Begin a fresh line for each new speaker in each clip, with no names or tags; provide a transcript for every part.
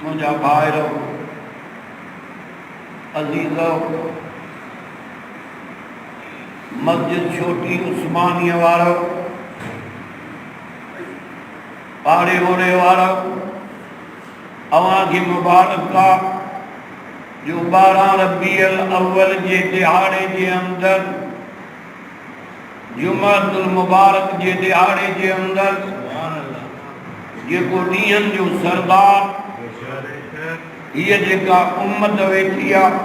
मुझा भाइरो अजीजो मस्जिद छोटी उस्मानिया वारो पाड़े होने वारो अवां की मुबारक का जो 12 रबीउल अव्वल जे दिहाड़े जे अंदर जुमातुल मुबारक जे दिहाड़े जे अंदर जेको ॾींहंनि जो सरदार हीअ जेका उम्मत वेठी आहे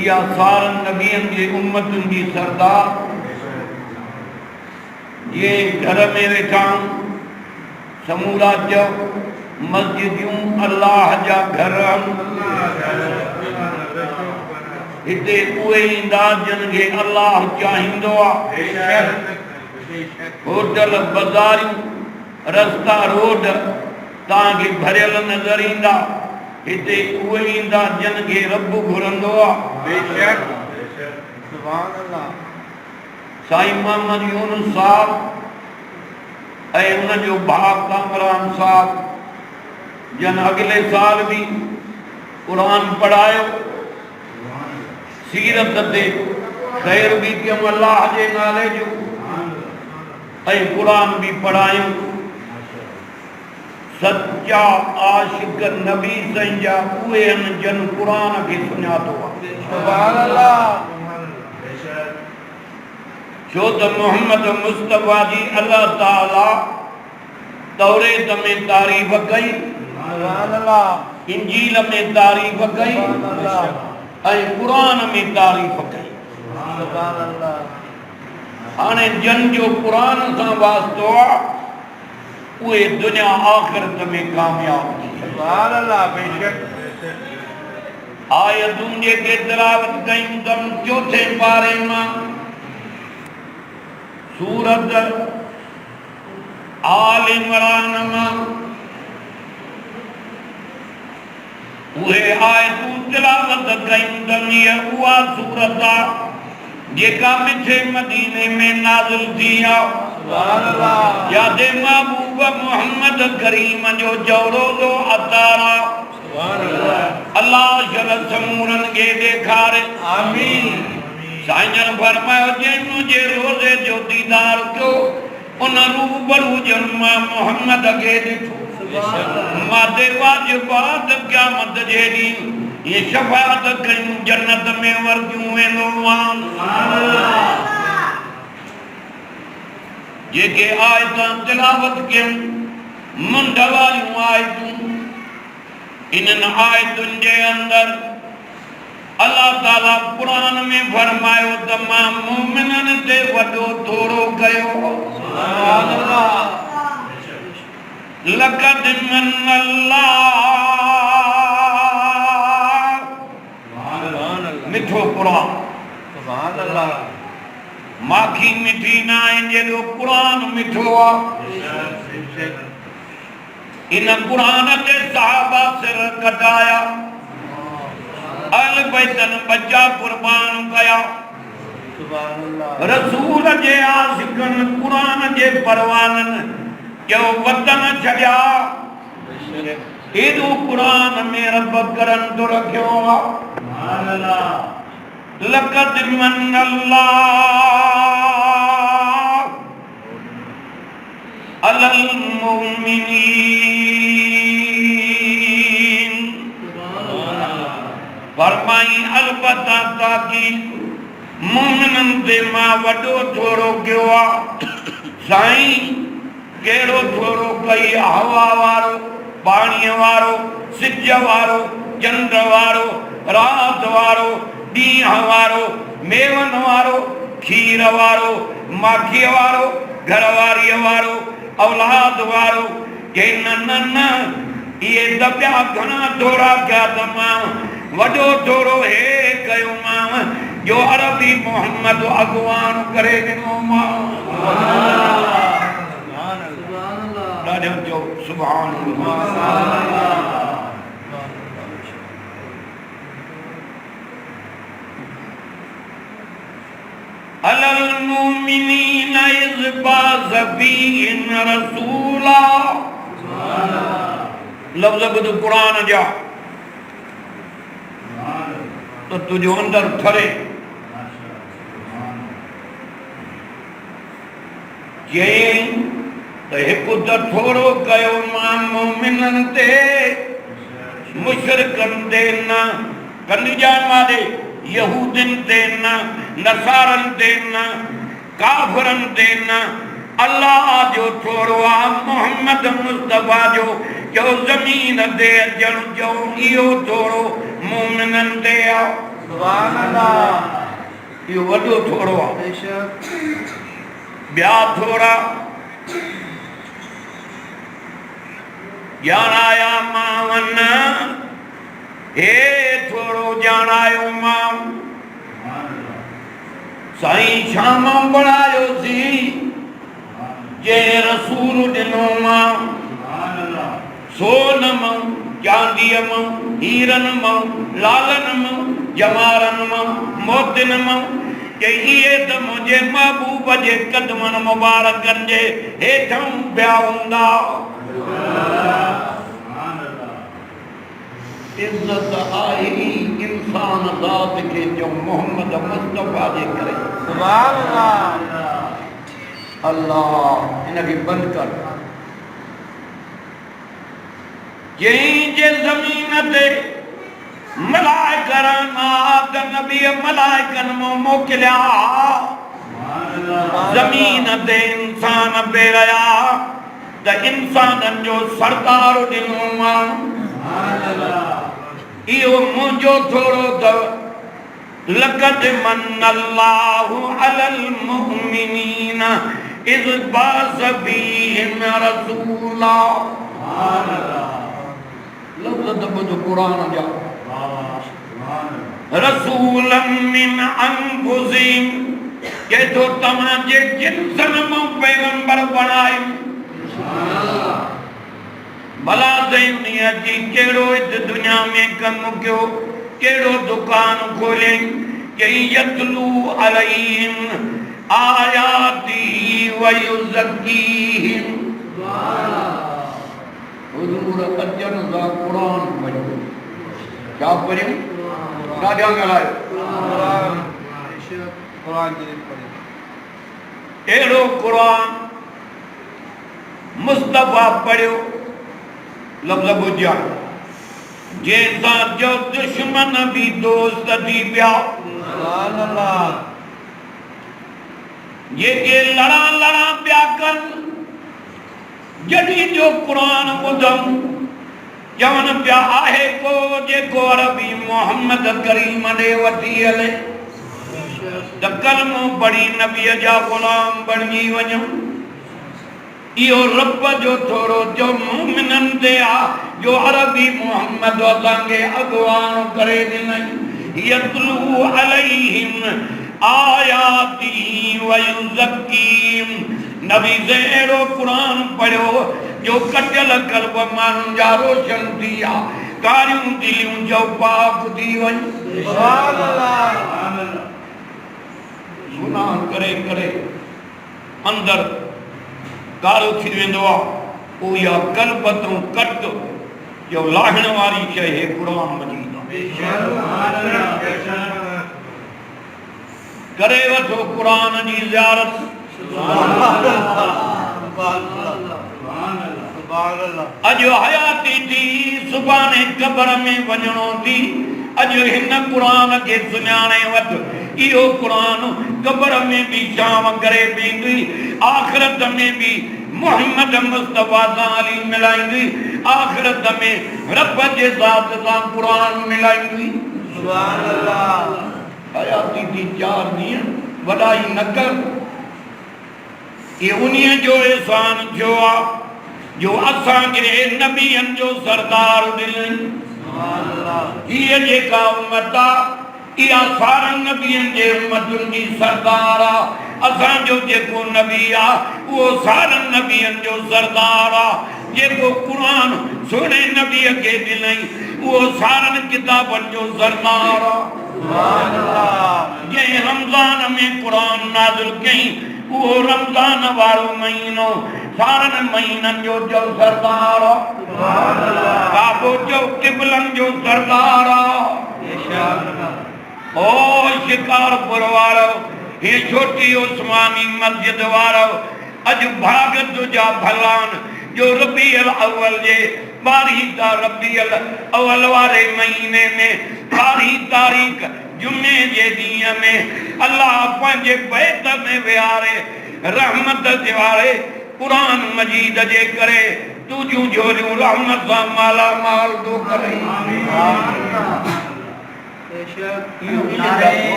इहा सारनि नबियनि जे उम्मतुनि जी सरदार जे घर में वेठा समूरा चओ मस्जिदियूं अल्लाह जा घर हिते उहे ईंदा जिन खे अल्लाह चाहींदो आहे। होटल बाज़ारियूं रस्ता रोड तव्हांखे भरियल नज़र ईंदा हिते उहे ईंदा जिन खे रब घुरंदो आहे। साईं मोहम्मद यूनुस साहब ऐं उन जो भाउ कामरान साहब जन अॻिले साल बि क़ुरान पढ़ायो सीरत ते ख़ैर बि कयूं अल्लाह जे नाले जो ऐं क़ुरान बि पढ़ायूं। सच्चा आशिक नबी साईं जा उहे आहिनि जन क़ुरान खे सुञातो आहे। सुभान अल्लाह। छो त मोहम्मद मुस्तफ़ा जी अल्लाह ताला तौरेत में तारीफ़ कई, इंजील में तारीफ़ कई ऐं क़ुरान में तारीफ़ कई। हाणे जन जो क़ुरान सां वास्तो आहे उहे दुनिया आख़िरत में कामयाब थी। आयतुनि जेके तिलावत कयूं अथऊं चोथे पारे मां सूरत आल इमरान मां उहे आयतूं तिलावत कयूं अथनि उहा सूरत आहे जेका मिठे मदीने में नाज़िल थी आहे। यादे महबूब मोहम्मद करीम जो जौरोज़ो अतारा अल्लाह शल समूरनि खे ॾेखारे। आमीन। साईं फरमायो जंहिं मुंहिंजे रोज़े जो दीदार कयो उन रूबरू जन मां मोहम्मद खे ॾिठो मादे वाजिबात क़यामत जे ॾींहुं ये शफाअत कयूं जन्नत में वर्गियूं वेंदो जेके आयतां तिलावत कयूं मुंड वारियूं आयतूं इन्हनि आयतुनि जे अंदर अल्लाह ताला क़ुरान में फरमायो त मां मोमिननि ते वॾो थोरो कयो। लक़द मन्नल्लाह मिठो क़ुरान माखी मिठी न आहे जेको क़ुरान मिठो आहे। इन क़ुरान ते सहाबा सिर कटाया अहल बैतन बच्चा कुर्बान कया रसूल जे आशिकन क़ुरान जे परवाननि जो वतन छॾिया एॾो क़ुरान में रब करन तो रखियो आहे। लक़द मन्नल्लाह अलल मुमिनीन फरमाई अलबत्ता ताकि मोमिननि ते मां वॾो थोरो कयो आहे। साईं कहिड़ो थोरो कई हवा वारो पाणीअ वारो सिज वारो चंड वारो राति वारो ॾींहं वारो मेवनि वारो खीर वारो माखीअ वारो घरवारीअ वारो औलाद वारो चई न न इहे त ॿिया घणा थोरा कया त मां वॾो थोरो हे कयोमांव जो अरबी मोहम्मद अॻुवान करे ॾिनोमांव। ॾाढो चओ सुभान अल्लाह। अलल मुमिनीन इज़ बाज़ फ़ीहिम रसूला लफ्ज़ ॿुध क़ुरान जा तो तुझो अंदर ठरे। चयईं त हिकु थोरो कयो मां मोमिननि ते मुशरिकनि ते न कनिजा मारे यहूदिन ते न नसारनि ते न काफ़िरनि ते न अल्लाह जो थोरो आहे मोहम्मद मुस्तफ़ा जो ज़मीन ते अचण जो इहो थोरो मोमिननि ते आहे। सुभान अल्लाह। इहो वॾो थोरो आहे। ॿिया थोरा ॼाणाया मां न हे थोरो ॼाणायो मां साईं शाम बणायोसीं जे रसूल ॾिनो मां सोन मां चांदीअ मां हीरनि मां लालनि मां जमारनि मां मोतियुनि मां के इहे त मुंहिंजे महबूब जे कदमनि मुबारकनि जे हेठां पिया हूंदा। इज़त आई इंसान ज़ात खे जो मोहम्मद मुस्तफ़ा जे करे। सुभान अल्लाह। अल्लाह इनखे बंदि कर। जंहिं जे ज़मीन ते मलाइकनि त नबी मलाइकनि मां मोकिलिया ज़मीन ते इंसान पे रहिया त इंसाननि जो सरदार ॾिनो मां। इहो मुंहिंजो थोरो अथव। लक़द मन अल्लाहु अलल मुमिनीन इज़ बअस फ़ीहिम रसूला। लफ़्ज़ त ॿुध क़ुरान जा। रसूलन मिन अनफुसिहिम के तो तव्हांजे जिन्सनि मां पैगंबर बणायो। भला सही अची कहिड़ो हिते दुनिया में कमु कयो कहिड़ो दुकान खोलियईं चई यतलू अलैहिम आयाती व युज़क्कीहिम। हुज़ूर अचनि सां क़ुरान पढ़ियो। छा पढ़ियो? ॾाढा ॻाल्हायो। अहिड़ो क़ुरान मुस्तफ़ा पढ़ियो। लफ़्ज़ ॿुधिया जंहिंसां जो दुश्मन बि दोस्त थी पिया। जेके लड़ा लड़ा पिया कनि जॾहिं जो क़ुरान ॿुधऊं चवनि पिया आहे को जेको अरबी मोहम्मद करीम ॾे वठी हले त कलमो पढ़ी नबीअ जा ग़ुलाम बणिजी वञूं। इहो रब जो थोरो जो मोमिननि ते आहे जो अरबी मोहम्मद असांखे अॻवान करे ॾिनई। यतलू अलैहिम आयाती व युज़क्कीहिम। नबी से अहिड़ो क़ुरान पढ़ियो जो कटियल कल्ब माण्हुनि जा रोशन थी विया कारियूं दिलियूं जो पाक थी वञे। गुनाह करे करे अंदर कारो थी वेंदो आहे उहो इहा कल्ब तूं कट जो लाहिण वारी शइ हे क़ुरान मजीद करे वठो क़ुरान जी ज़ियारत। अॼु हयाती थी सुभाणे क़बर में वञणो थी। अॼु हिन क़ुरान खे सुञाणे वठ। इहो क़ुरान क़बर में भी शाम करे पींदी आख़िरत में भी मोहम्मद मुस्तफ़ा सां अली मिलाईंदी आख़िरत में रब जे ज़ात सां क़ुरान मिलाईंदी। सुभान अल्लाह। हयाती थी 4 ॾींहं वॾाई न कर। ये उन्हीं जो एहसान थियो आहे जो असांखे नबियनि जो सरदार ॾिनई। हीअ जेका उम्मत आहे इहा सारनि नबियनि जे उम्मतुनि जी सरदार आहे। असांजो जेको नबी आहे उहो सारनि नबियनि जो सरदार आहे। जेको क़ुरान सुहिणे नबीअ खे ॾिनई उहो सारनि किताबनि जो सरदार आहे। जंहिं रमज़ान में क़ुरान नाज़िल कयईं उहो रमज़ान वारो महीनो सारन महीनन जो सरदार काबो जो किबलन जो सरदार ओ शिकारपुर वारो ये छोटी उस्मानी मस्जिद वारो अज भाग तुझा भलान जो रबीउल अव्वल जे 12 रबीउल अव्वल वारे महीने में 12 तारीख जुम्मे जे ॾींहं में अल्लाह पंहिंजे बैत में विहारे रहमत दिवारे कुरान मजीद जे करे तुझू झोलियूं रहमत सां माला माल दो करे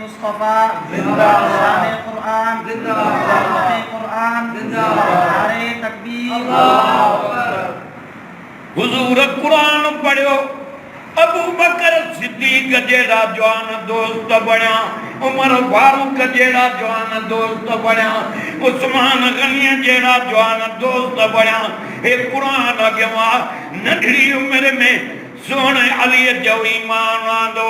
मुस्तफा जिंदाबाद कुरान जिंदाबाद कुरान जिंदाबाद तकबीर
हुजूर कुरान पढ़ियो अबू बकर सिद्दीक जेड़ा जवान दोस्त बणिया उमर फारूक जेड़ा जवान दोस्त बणिया उस्मान गनी जेड़ा जवान दोस्त बणिया हे कुरान अगवा नंढड़ी उम्र में सोने अली जो ईमान आंदो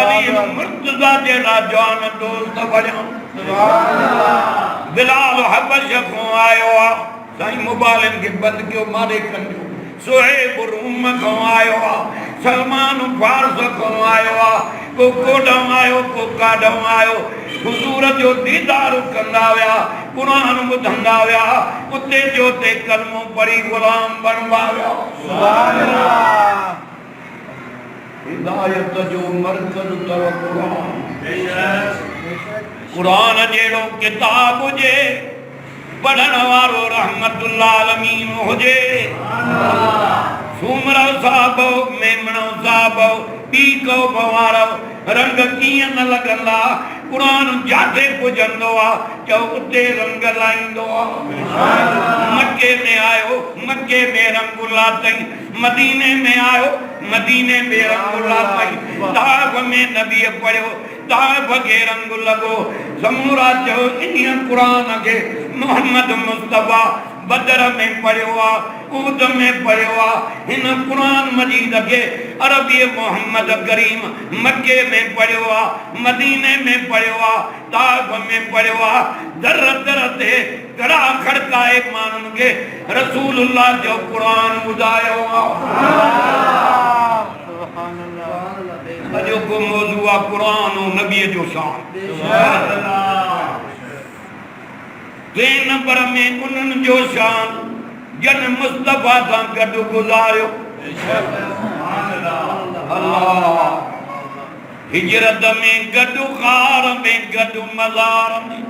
अली मुर्तजा जेड़ा जवान दोस्त बणिया सुभान अल्लाह बिलाल हबश को आयो साईं मुबालिन के बंद क्यों मारे कंजो सुहेब रूम को आयो सलमान फारस को आयो को कोडम आयो को काडम आयो हुजूर जो दीदार कंदा विया कुरान ॿुधंदा विया उते जो ते कलमो पढ़ी गुलाम बनवा विया सुभान अल्लाह हिदायत जो मरकज़ तव कुरान कुरान जेड़ो किताब हुजे पढ़ण वारो रहमतुल्लाह आलमीन हुजे सुमरा साहब मेमणो साहब पीको बवारो रंग कीअं न लगंदा कुरान जाते पुजंदो चो उते रंग लाईंदो मक्के में आयो मक्के में रंगुल्ला तई मदीने में आयो मदीने में रंगुल्ला तई ताइफ में नबी पढ़ियो ताइफ के रंग लगो समूरा चो इन कुरान के मोहम्मद मुस्तफा बदर में पढ़ियो उद में पढ़ियो इन कुरान मजीद के अरबी मोहम्मद करीम मक्के में पढ़ियो मदीने में पढ़ियो ताइफ में पढ़ियो दर दर ते कड़ा खड़काए मानन के रसूलुल्लाह जो कुरान ॿुधायो अजो को मौजूद कुरान और नबी जो शान टे नंबर में उन्हनि जो शान जन मुस्तफा सां गॾु गुज़ारियो अल्लाह हिजरत में गॾु ग़ार में गॾु मज़ार में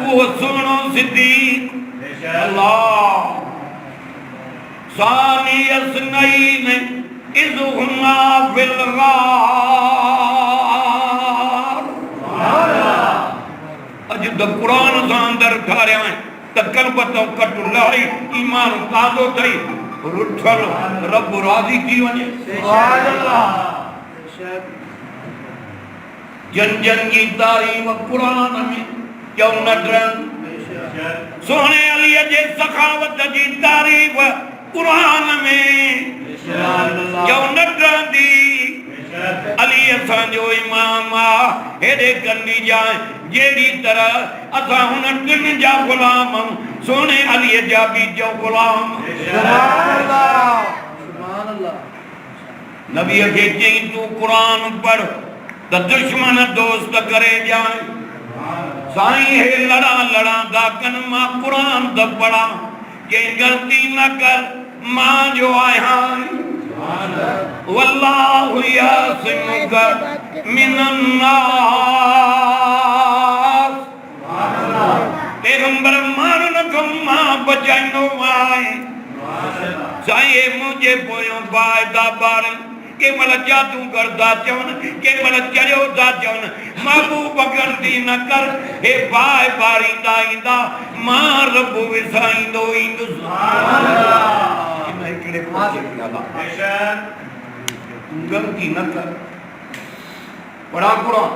वो सुनो सिद्दीक अल्लाह सानी असनईन is Huma fill ग़ार us the Quran सां अंदर ठारिया त कल्ब तो कट लही ईमान ताज़ो थई रुठल रब राज़ी थी वञे सुभान अल्लाह जन जन की तारीफ कुरान में क्यों न डरन सोने अली जे सखावत की तारीफ कुरान में क्यों न डरंदी अली असां जो इमाम हेडे कंदी जाए जेड़ी तरह असां हुन टिन जा गुलाम सोने अली जा भी जो गुलाम सुभान अल्लाह नबी के चई तू कुरान पढ़ त दुश्मन दोस्त करे जाए साईं हे लड़ा लड़ा दा कन मां कुरान द पढ़ा के गलती न कर मां जो आया वल्लाहु यासिमुक मिनन नास पैगंबर मारन को मां बचाइनो आए साईं मुझे पोयो बायदा बार के मल जादू करदा चवन के मल चढ़ियो दा चवन महबूब गलती न कर हे बाय बारींदा इंदा मां रब विसाईंदो इंदु सुभान अल्लाह इन एकड़े पासे अल्लाह गलती न कर पढ़ा कुरान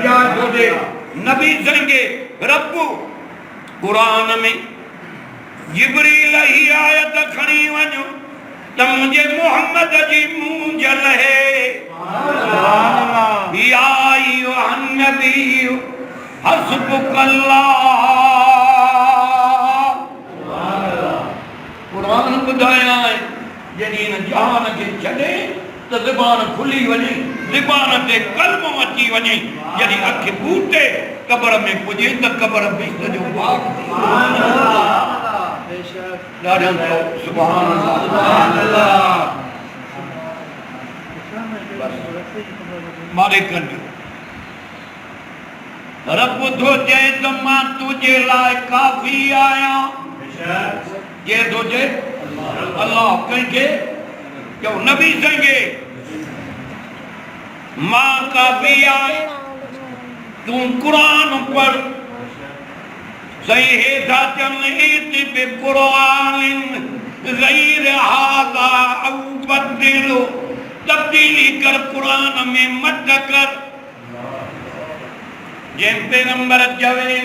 जा जोदे नबी संगे रब कुरान में जिब्रील ही आयत खणी वञो त मुझे मोहम्मद जी मुंह जलहे या अय्युहन नबी हस्बुकल्लाह कुरान बुधाया है जड़ी इन जहान के छड़े तो ज़बान खुली वने ज़बान ते कलमो अची वने जड़ी अख बूटे कब्र में पुजे तो कब्र बिस्त जो बाग सुभान अल्लाह ॾाढो सुभान अल्लाह मारे कंडियो रब तो जे तो मां तुझे लाए काफी आया ये तो जे अल्लाह कहे क्यों नबी संगे मां काफी आए तू कुरान पढ़ सही है दाचन इति बे कुरान गैर हादा औ बदलो तब्दीली कर कुरान में मत कर जे पैगंबर चवे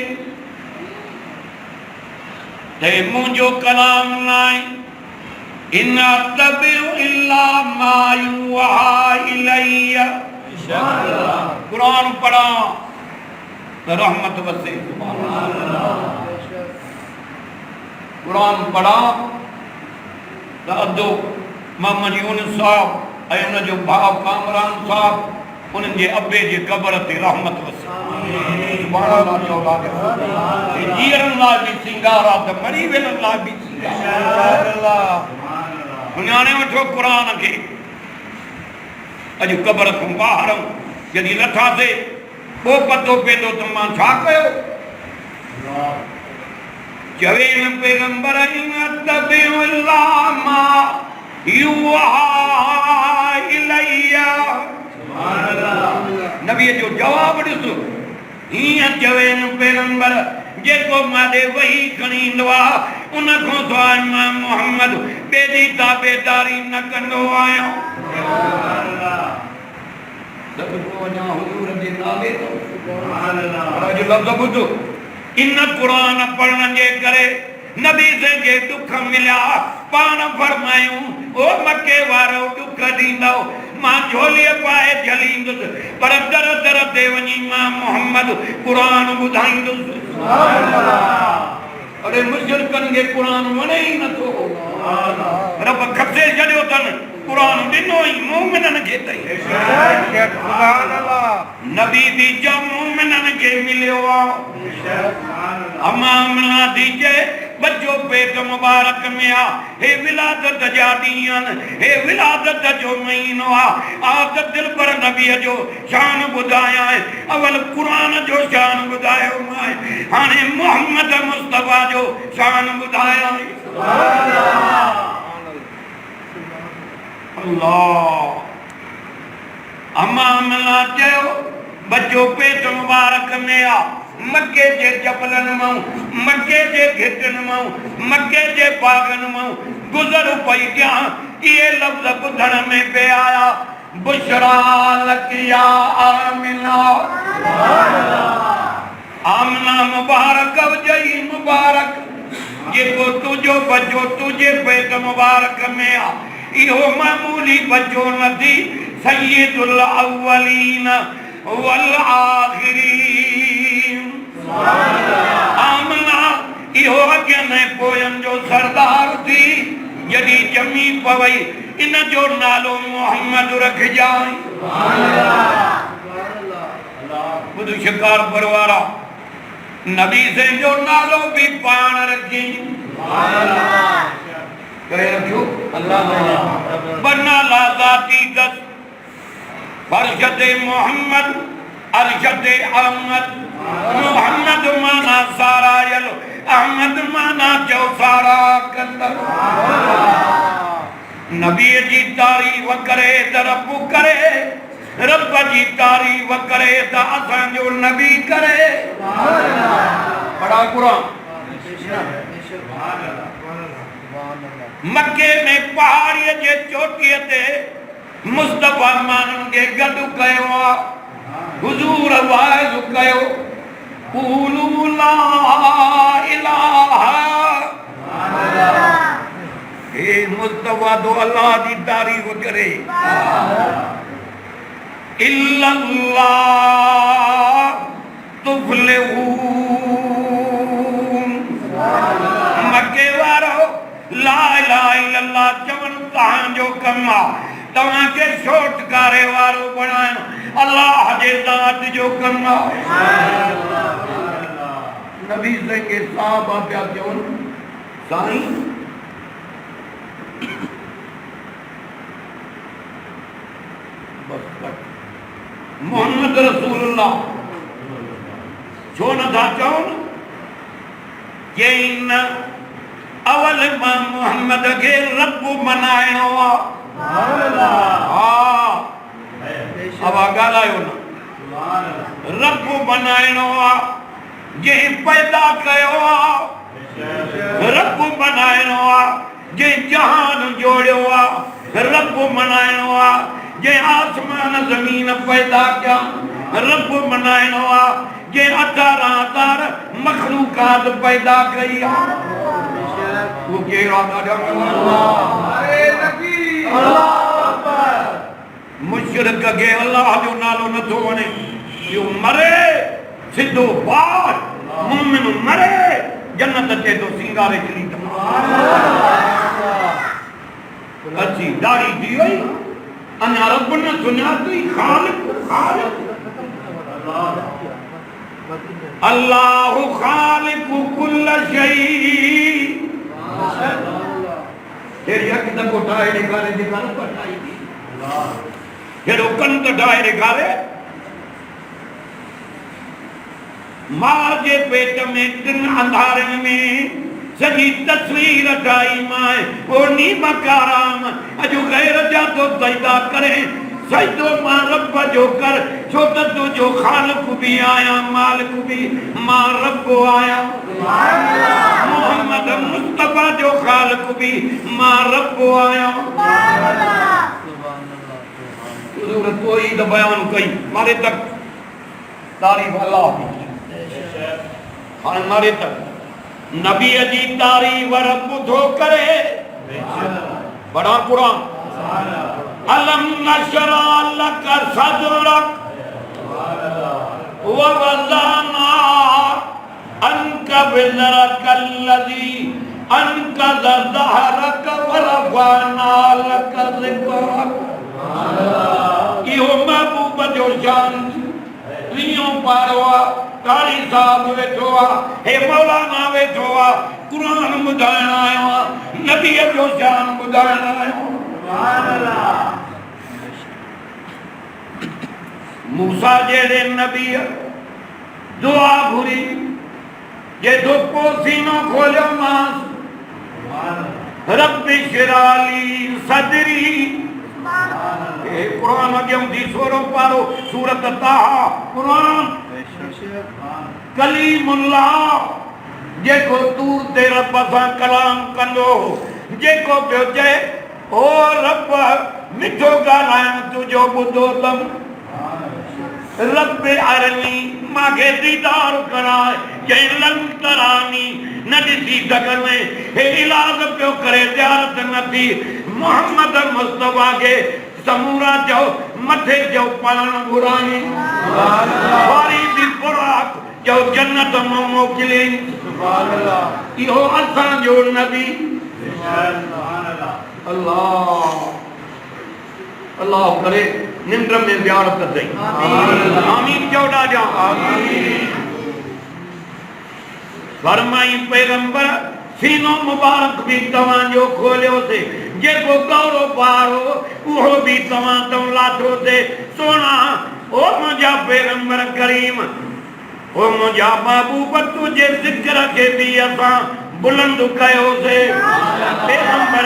ते मुझो कलाम नाए इन तबिउ इल्ला मा युहा इलैया कुरान पढ़ा तो रहमत वसे कुरान पढ़ा तो अदो मोहम्मद यूनुस साहब ऐं उन जो भाउ कामरान साहब उन्हनि जे अबे जे क़ब्र ते रहमत वसे जीअरनि लाइ बि सिंगार आहे त मरी वेलनि लाइ बि सिंगार सुञाणे वठो क़ुरान खे अॼु क़ब्र खां ॿाहिरि जॾहिं लथासीं पोइ पतो पवंदो त मां छा कयो चवे न पैगंबर इन तबिउ इल्ला मा युहा इलैया नबी जो जवाब ॾिस हीअं चवे न पैगंबर जेको माॾे वही खणी ईंदो आहे उन खां सवाइ मां मोहम्मद ॿिए जी ताबेदारी न कंदो आहियां इन कुरान पढ़ण जे करे नबी जे दुख मिलिया पाण फरमायूं ओ मके वारो दुख ॾींदो मां झोली पाए झलींदुसि पर दर दर ते वञी मां मोहम्मद कुरान ॿुधाईंदुसि अरे मुश्किलनि खे कुरान वणे ई नथो रब खसे छॾियो अथनि कुरान ॾिनो ई मोमिननि खे अथई नबी बि जो मोमिननि खे मिलियो आहे अमामना दीजे बच्चो पेट मुबारक में आ हे विलादत जा ॾींहं हे विलादत जो महीनो आ त दिल पर नबी जो शान ॿुधाया है अवल कुरान जो शान ॿुधायो मां हाणे मोहम्मद मुस्तफा जो शान ॿुधाया अल्लाह अमामना चयो बच्चो पेट मुबारक में आ मक्के जे जबलन मां मक्के जे घिटन मां मक्के जे बागन मां गुजर पई क्या ये लफ्ज बुधण में पे आया बुशरा लकिया आमिना आमना मुबारक वजई मुबारक जेको तुझो बच्चो तुझे पेट मुबारक में आ इहो मामूली बच्चो नथी सय्यदुल अव्वलीन वल आखिरीन आमना इहो अॻियनि ऐं पोयनि जो सरदार थी जॾहिं ॼमी पवई इन जो नालो मोहम्मद रखजाई ॿुध शिकारपुर वारा नबी से जो नालो भी पाण रखी कहे रखियो अल्लाह बनाला ज़ाती दस फरशद मोहम्मद अरशद अहमद मोहम्मद माना सारा यलो अहमद माना चौसारा कंदर नबी जी तारीफ करे त रब करे रब जी तारीफ करे त असां जो नबी करे बड़ा कुरान मक्के में पहाड़ी जे चोटीअ ते मुस्तफा मानन के गडु कयो हुजूर वाइज़ कयो कूलू ला इलाहा हे मुस्तफा तो अल्लाह की तारीफ करे इल्लल्लाह तुफलिहून। मके वारो ला इलाहा इल्लल्लाह चवन तव्हांजो कम आ, तव्हांखे छोटकारे वारो बणाइण अल्लाह जे ज़ात जो कम आ। नबी से के साहबा पिया चवनि साईं मोहम्मद रसूलुल्लाह छो नथा चवनि जे इन अवल मां मोहम्मद खे रब मनाइणो आहे। अब ॻाल्हायो न, रब मनाइणो आहे जंहिं पैदा कयो आहे, रब मनाइणो आहे जंहिं जहान जोड़ियो आहे, रब मनाइणो आहे जंहिं आसमान ज़मीन पैदा कया, रब मनाइणो आहे जंहिं 18,000 मखलूकात पैदा कई आहे। वो कहिड़ो मुशरिक खे अल्लाह जो नालो नथो वणे, इहो मरे सिधो बार, मोमिन मरे जन्नत अचे थो सिंगारे चली थो। अची दाढ़ी थी वई, अञा रब न सुञाती ख़ालिक ख़ालिक अल्लाहु ख़ालिकु कुल्ल शै। तेरी अख दफ़ो ठाहे ॾेखारे जेका न पटाई थी, हेड़ो कंद ठाहे ॾेखारे। मां जे पेट में 3 अंधारनि में सॼी तस्वीर ठाही मां ओ नीम काराम अॼु गैर जा तो सजदा करे, सजदो मां रब जो कर, छो त तुंहिंजो ख़ालिक बि आहियां मालिक बि मां रब आहियां। मोहम्मद मुस्तफ़ा जो ख़ालिक बि मां रब आहियां। ज़रूरत कोई त बयान कई मारे तक तारीफ़ अल्लाह की। हाणे मारे तक नबी जी तारीफ़ रब थो करे। बड़ा कुरान अलम नशरा लक सदरक व वज़अना अन्क विज़रक अल्लज़ी अनक़ज़ ज़हरक व रफ़अना लक ज़िक्रक। इहो महबूब जो शान वीहों पारो आहे। कारी साहब वेठो आहे, हे मौलाना वेठो आहे, कुरान ॿुधाइण आयो आहे, नबीअ जो शान ॿुधाइण आयो। मूसा जहिड़े नबीअ दुआ घुरी, जे धुपो सीनो खोलियो मांस, रब्बि इश्रह ली सदरी। कुरान अॻियां थी सोरो पारो सूरत ताहा कुरान कलीमुल्लाह जेको तूर ते रब सां कलाम कंदो, जेको पियो चए ओ रब मिठो ॻाल्हाइण तुंहिंजो ॿुधो अथमि, रब अरनी मांखे दीदार कराए, जंहिं लन तरानी न ॾिसी सघंदे, हे इलाज पियो करे ज़ियारत न थी। मोहम्मद मुस्तफ़ा खे समूरा चओ मथे चओ पाण घुराई, वारी बि बुराक चओ जन्नत मां मोकिलियईं। इहो असांजो नबी। अल्लाह अल्लाह करे निंड में ज़ियारत अथई। आमीन चओ ॾाढा। फरमाई पैगंबर सीनो मुबारक भी तव्हांजो खोलियोसीं, जेको गौरो पारो उहो भी तव्हां तऊं लाथोसीं। सोना ओ मुंहिंजा पैगंबर करीम, ओ मुंहिंजा महबूब तुंहिंजे ज़िक्र खे बि असां बुलंद कयोसीं। पैगंबर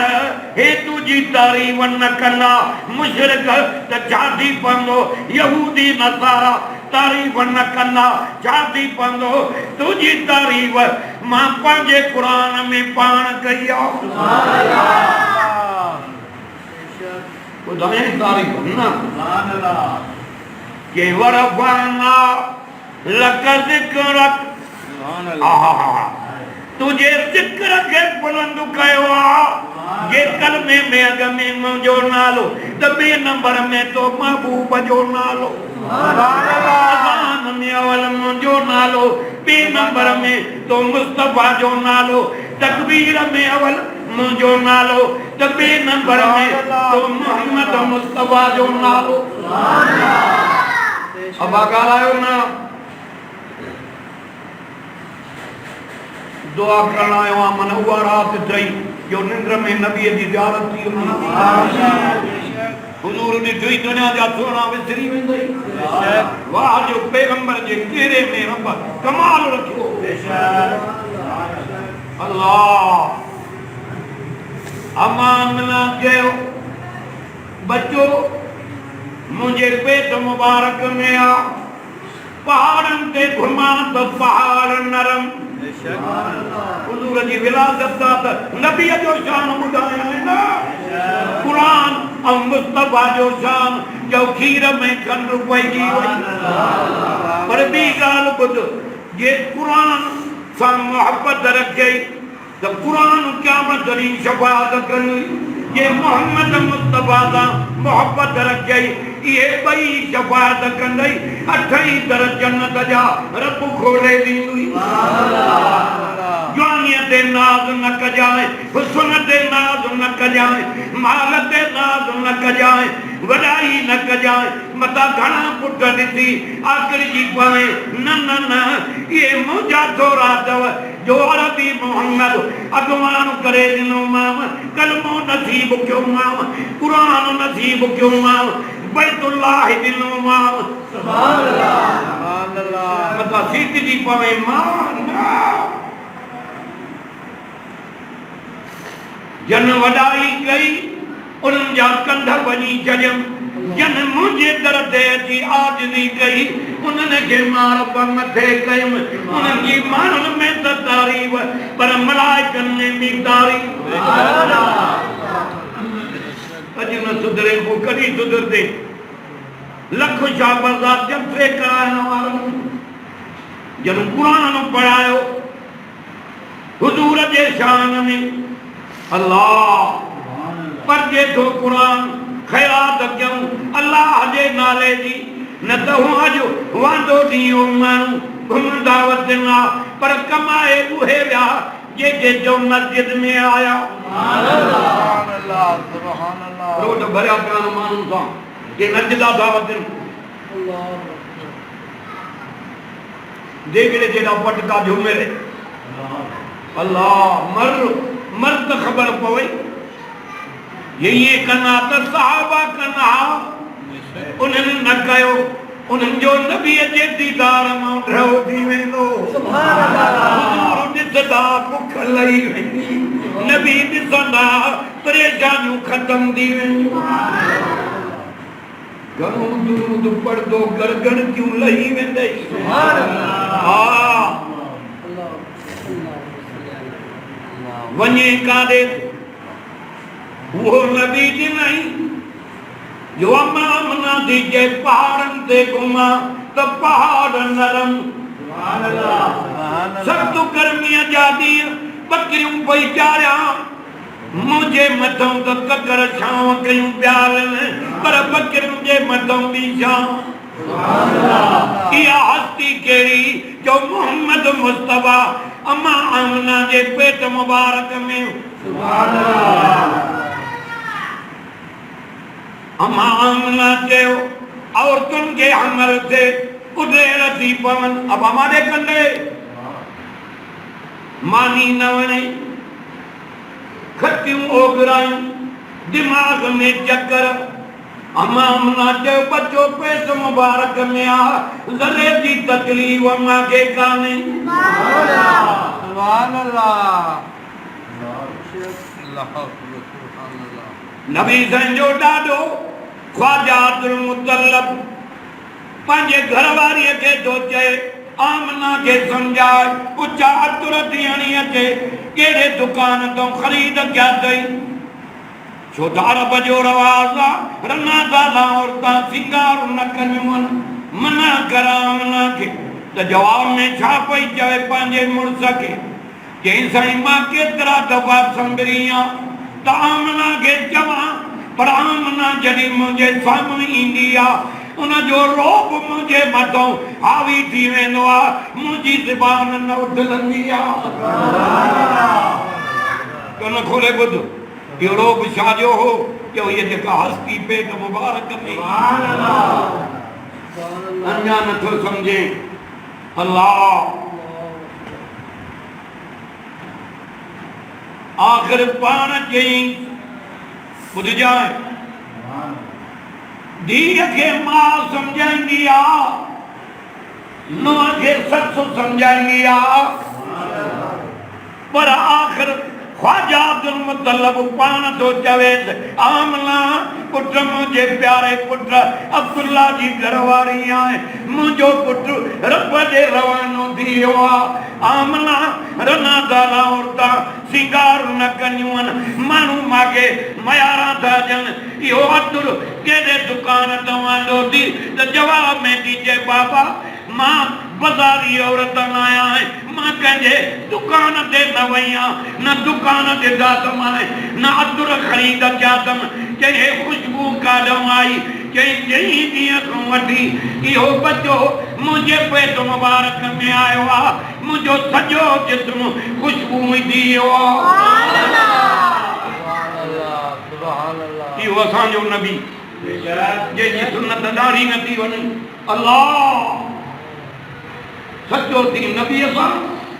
हे तुंहिंजी तारीफ़ न कंदा मुशरिक त छा थी पवंदो, यहूदी नसारा तारीफ़ न कंदा छा थी पवंदो। तुंहिंजी तारीफ़ मां पंहिंजे क़ुरान में पाण कई आहे। ॿुधाए तारीफ़ न के वरफ़अना लक ज़िक्रक। तुझे ज़िक्र खे बुलंद कयो आहे, जे कलमे में अग में मुंहिंजो नालो त ॿिए नंबर में तो महबूब जो नालो अज़ान में अवल मुंहिंजो नालो ॿिए नंबर में तो मुस्तफ़ा जो नालो तकबीर में अवल मुंहिंजो नालो त ॿिए नंबर में तो मोहम्मद मुस्तफ़ा जो नालो अब ॻाल्हायो ना दुआ करण आयो आहियां मन उहा राति टई जो निंड में नबीअ जी ज़ियारत थी हुजूर ॾिठी दुनिया जा सोना विसरी वेंदई वाह जो पैगंबर जे चेहरे में रब कमाल रखियो अल्लाह अमान ना कयो बच्चो मुझे पेट मुबारक में आ पहाड़न ते घुमा तो पहाड़ नरम हुजूर जी विलादत त नबी जो शान ॿुधाया है ना कुरान और मुस्तफा जो शान जो खीर में खंड पइजी वई पर ॿी ॻाल्हि ॿुध जे कुरान सां मोहब्बत रखे त कुरान क़यामत ॾींहुं शफ़ाअत कंदी ये मोहम्मद मुस्तफा सां मोहब्बत रखे ये ॿई शफ़ाअत कंदई अठई दर जन्नत जा रब खोले ॾींदुई जवानीअ ते नाज़ न कजाए हुस्न ते नाज़ न कजाए माल ते नाज़ न कजाए वॾाई न कजाए मता घणा पुट ॾिसी आख़िर जी पवे न न न ये मुंहिंजा थोरा अथव जो अरबी मोहम्मद अॻवान करे ॾिनोमांव कलमो नसीब कयोमांव क़ुरान नसीब कयोमांव बैतुल्लाह ॾिनोमांव सुभान अल्लाह मता सीट जी पवे मान जन वॾाई कई उन्हनि जा कंध वञी छॾियमि जन मुंहिंजे दर ते अची आजिज़ी कई उन्हनि खे मार पर मथे कयुमि उन्हनि जी माण्हुनि में त तारीफ़ पर मलाइकनि में बि तारीफ़ अॼु न सुधरे पोइ कॾहिं सुधरदे लख शाबरदार जलसे कराइण वारनि जन क़ुरान पढ़ायो हुजूर जे शान में अल्लाह पर जे तो कुरान ख़ैरात कयूं अल्लाह जे नाले जी न त हूं अॼु वांदो ॾींहुं माण्हू घुमंदा वधंदा पर कमाए उहे विया जेके जो मस्जिद में आया रोड भरिया पिया माण्हुनि सां जे नचंदा था वधनि जेकॾहिं जेॾा पटका झूमेरे अल्लाह मर्द ख़बर पवे ये कना त सहाबा कना उन्हनि न कयो उन्हनि जो नबीअ जे दीदार मां ड्रहो थी वेंदो सुभान अल्लाह ॾिसंदा बुख लही वेंदी नबी ॾिसंदा परेशानियूं ख़तम थी वेंदियूं घणो दुरूद पढ़ंदो गड़गड़ क्यों लही वेंदई सुभान अल्लाह हा वञे काॾे वो नबी जी नहीं जो अम्मा थी जे पहाड़न ते घुमा तो पहाड़ नरम सख्त गर्मीअ जा ॾींहं बकरियूं पई चारिया मुझे मथों तो ककर छांव कयूं प्यारनि पर बकरियुनि जे मथों बि छांव इहा हस्ती कहिड़ी जो मोहम्मद मुस्तफा अम्मा आमना जे पेट मुबारक में सुभान अल्लाह अम्मा आमना चयो औरतुनि के हमल से उडेड़ थी पवन अब हमारे कंदे मानी न वणे खटियूं ओघरायूं दिमाग में चक्कर अम्मा आमना चयो बच्चो पेट मुबारक में आ ज़रे जी तकलीफ़ मूंखे कान्हे सुभान अल्लाह नबी संजो ॾाढो ख्वाजा अब्दुल मुतल्लब पंहिंजे घरवारीअ खे थो चए आमना के समझाए उच्चा अतुर थियणी अचे कहिड़े दुकान तो ख़रीद कया अथई छो त अरब जो रवाज़ आहे रना दादा औरतां सिंगार न कयूं आहिनि मना करा आमना खे त जवाब में छा पई चवे पंहिंजे मुड़ुस खे चई साईं मां केतिरा दफ़ा संभरी आहियां त आमना के चवा पर आमना जॾहिं मुंहिंजे साम्हूं ईंदी आहे उन जो रोब मुंहिंजे मथां हावी थी वेंदो आहे मुंहिंजी ज़बान न उॾलंदी आहे कन खोले ॿुध इहो रोब छा जो हो जो हीअ जेका हस्ती पेट मुबारक में अञा नथो सम्झे अल्लाह आख़िर पाण चई ॿुधजांइ धीअ खे मां सम्झाईंदी आहे नुंहं खे ससु सम्झाईंदी आहे पर आख़िर ख्वाजा अब्दुल मुतल्लब पाण थो चवेसि आमना पुट मुंहिंजे प्यारे पुट अब्दुल्ला जी घरवारी आहे मुंहिंजो पुट रब ॾे रवानो थी वियो आहे आमना रना दाला औरतां सिंगार न कंदियूं आहिनि माण्हू मांखे मयारा था ॾियनि इहो अब्दुल कहिड़े दुकान तां वांदो थी त जवाब में थी चए बाबा मां बाज़ारी औरत न आहियां मां कंहिंजे दुकान ते न वई आहियां न दुकान ते दातम आहे न अदुर ख़रीद कया अथमि चई हे ख़ुशबू काॾों आई चई चई ॾींहं खां वठी इहो बचो मुंहिंजे पेट मुबारक में आयो आहे मुंहिंजो सॼो जिस्म ख़ुशबू थी वियो आहे इहो असांजो नबी जंहिंजी सुन्नत ॾाढी न थी वञे अल्लाह सचो थी नबी सां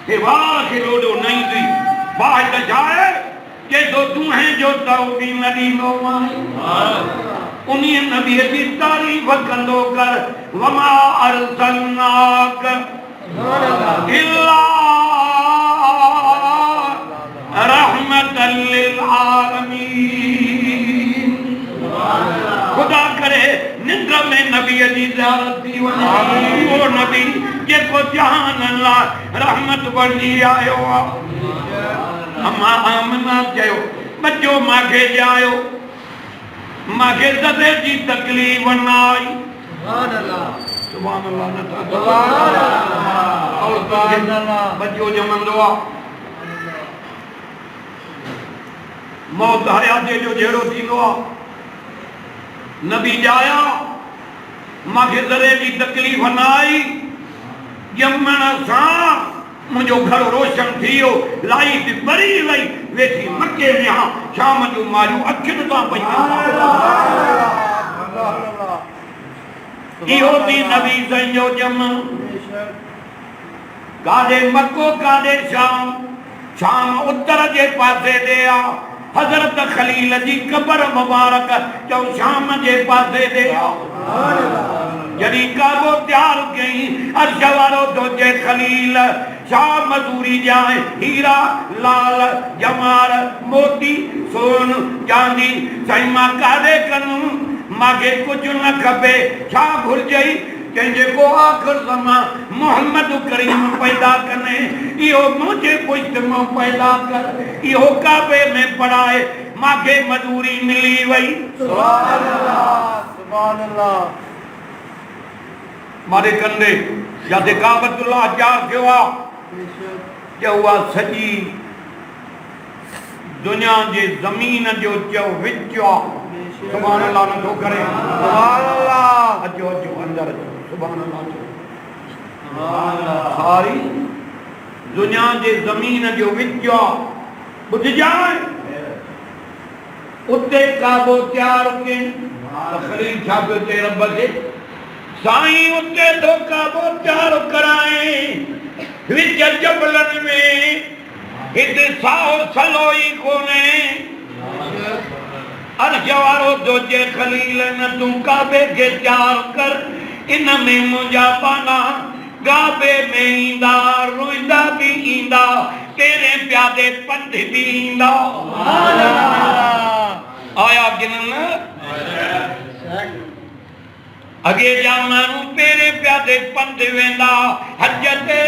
हे वार खे रोॾो नहीं थी बाहि त छा आहे जे तो तूं है जो तौ बि न ॾींदो उन्हीअ नबीअ जी तारीफ़ कंदो कर वमा अरसलनाक इल्ला रहमतल लिल आलमीन खुदा करे निंड में नबीअ जी ज़ियारत थी वञे वो नबी जेको जहान लाइ रहमत बणिजी आयो आहे अम्मा आमना चयो बच्चो मांखे ॼायो मांखे ज़दे जी तकलीफ़ न आई सुभान अल्लाह बच्चो ॼमंदो आहे मौत हयाते जो जहिड़ो थींदो आहे नबी ॼाया मांखे ज़रे जी तकलीफ़ न आई ॼमण सां मुंहिंजो घर रोशन थी वियो लाइट ॿरी वई वेठी मके में शाम जूं मारियूं अखियुनि सां पयूं इहो थी नबी साईं जो ॼमण काॾे मको काॾे शाम शाम उत्तर जे पासे ॾे आहे हज़रत खलील जी क़बर मुबारक जो शाम जे पासे ॾे जॾहिं काबो तयारु कयईं अर्श वारो तुंहिंजे खलील छा मज़ूरी ॼाए हीरा लाल जमार मोती सोन चांदी साईं मां काॾे कंदुमि मांखे कुझु न खपे छा घुरिजई चई जेको आख़िर ज़मा मोहम्मद करीम पैदा कने इहो मुंहिंजे पुष्ट मां पैदा कर इहो काबे में पढ़ाए मांखे मजूरी मिली वई सुभान अल्लाह मारे कंदे जिते काबतुल्लाह तयारु थियो आहे जो उहा सॼी दुनिया जे ज़मीन जो चओ विच आहे सुभान अल्लाह नथो करे सुभान अल्लाह अचो अचो अंदर अचो सुभान अल्लाह सारी दुनिया जे ज़मीन जो विच आहे ॿुधजांइ उते काबो तयारु कयईं त ख़लील छा पियो चए रब खे साईं उते तो काबो तयारु कराए विच जबलनि में हिते साओ सलो ई कोन्हे अर्श वारो तुंहिंजे खलील न तूं काबे खे तयारु कर इन में मुंहिंजा पाना काबे में ईंदा रोईंदा बि ईंदा तेरे प्यादे पंध बि ईंदा आया गिननि अगे जा माण्हू पेरे प्यादे पंध वेंदा हज ते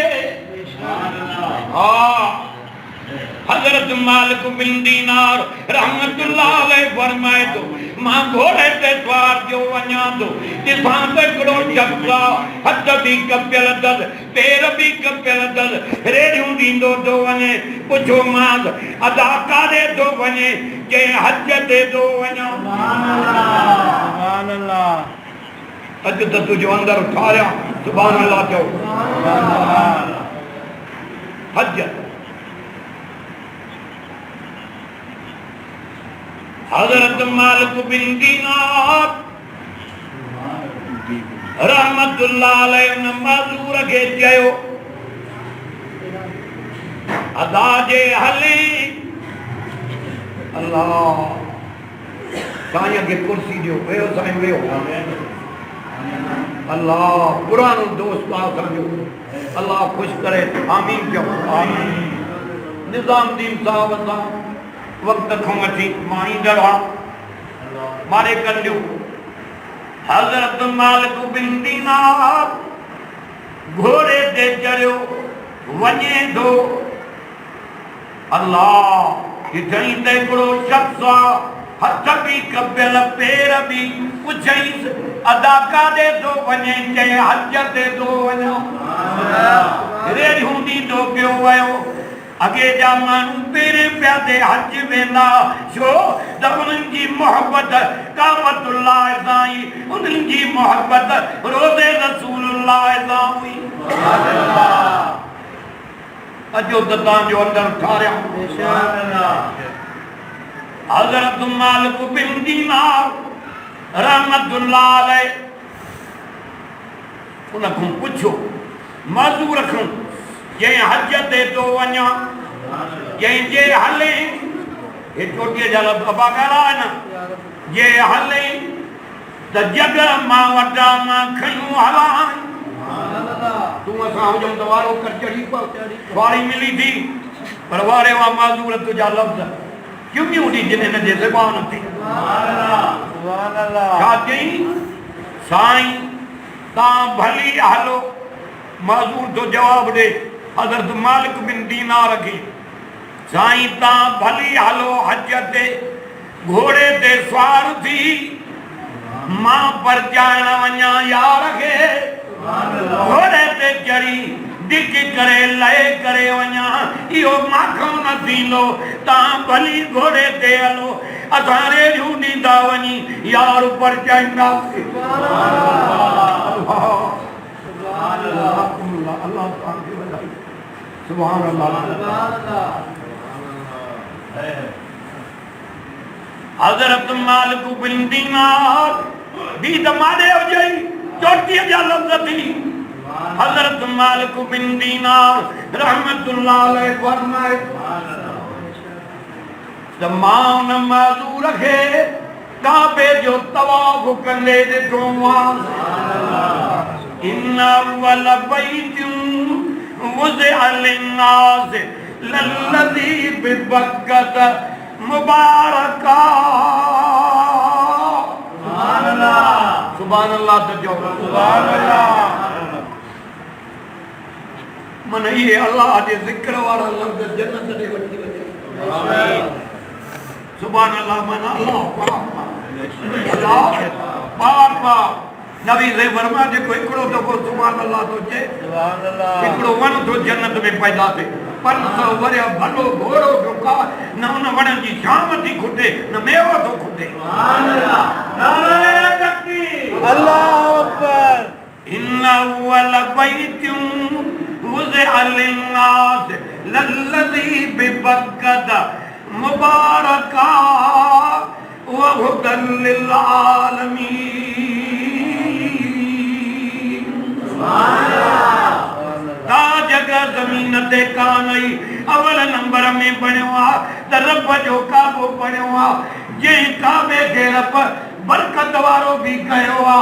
हज़रत मालिक बिन दीनार रहमतुल्लाह अलैहि फरमाए तो मां घोड़े ते सवार जो वञा थो ॾिसां त हिकिड़ो शख़्स आहे हथ बि कपियल अथसि पेर बि कपियल अथसि रेड़ियूं ॾींदो थो वञे पुछोमांसि अदा काॾे थो वञे कंहिं हज ते थो वञा अॼु त तुंहिंजो अंदरि ठारियां सुभाणे अलाह चओ हज हज़रत मालिक बिन दीनार रहमतुल्लाह अलैहि उन मज़ूर खे चयो अदा जे हले अल्लाह साईं खे कुर्सी ॾियो वियो साईं वियो अल्लाह पुरानो दोस्त आहे असांजो अल्लाह ख़ुशि करे आमीन चओ निज़ामुद्दीन साहब सां वक़्त खां वठी मां ईंदड़ आहे मारे कंदियूं हज़रत मालिक बिन दीनार घोड़े ते चढ़ियो वञे थो अल्लाह ॾिठईं त हिकिड़ो शख़्स आहे हथ बि कपियल पेर बि पुछईंसि अदा काॾे थो वञे चए हज ते थो वञा रेड़ियूं ॾींदो पियो वियो अॻे जा माण्हू पहिरें पिया ते हज वेंदा छो त उन्हनि जी मोहबत काबतुल्लाह सां ई उन्हनि जी मोहबत रोज़े रसूलुल्लाह सां हुई अॼो त तव्हांजो अंदरि ठारियां हज़रत मालिक बिन दीनार रहमतुल्लाह अलैहि उन खां पुछो मज़ूर खां जंहिं हज ते थो वञा जंहिंजे हले हे चोटीअ जा लफ़्ज़ अबा ॻाल्हाए न जे हले त जग मां वटा मां खयूं हलां तूं असां हुजऊं त वारो कर चढ़ी वारी मिली थी पर वारे वा माज़ूर तुंहिंजा लफ़्ज़ क्यों क्यों ॾी जिन हिन जे ज़बान ते छा चई साईं तव्हां भली हलो माज़ूर तो जवाब ॾे हज़रत मालिक बिन दीनार खे साईं तव्हां भली हलो हज ते घोड़े ते सवार थी मां परचाइण वञा यार खे घोड़े ते चढ़ी धिक करे लहे करे वञा इहो माखो न थींदो तव्हां भली घोड़े ते हलो असां रेड़ियूं ॾींदा वञी यार परचाईंदासीं सुभान अल्लाह हज़रत मालिक बिन दीनार भी त माॾे हुजई चोटीअ जा लफ़्ज़ थी हज़रत मालिक बिन दीनार रहमतुल्लाह अलैहि फरमाए त मां उन माज़ूर खे काबे जो तवाफ़ कंदे ॾिठो इन अव्वल बैतुन वुज़िअ लिन्नास लल्लज़ी बिबक्कत मुबारका सुभान अल्लाह तो जो सुभान अल्लाह मन ये अल्लाह जे ज़िक्र वाला लफ़्ज़ जन्नत दे वठी वञे आमीन सुभान अल्लाह मन अल्लाह पाक पाक नबी से फरमा जेको हिकिड़ो दफ़ो सुभान अल्लाह तो चे सुभान अल्लाह हिकिड़ो वन तो जन्नत में पैदा थे 500 वरिया भलो घोड़ो ढुका न उन वण जी शाम थी खुटे न मेवो थो खुटे सुभान अल्लाह नारे तकबीर अल्लाहु अकबर इन अव्वल बैतुन वुज़िअ लिन्नास लल्लज़ी बिबक्कत मुबारका व हुदन लिल आलमीन ता जगह ज़मीन ते कानई अवल नंबर में बणियो त रब जो काबो बणियो जे काबे खे रब बरकत वारो भी कयो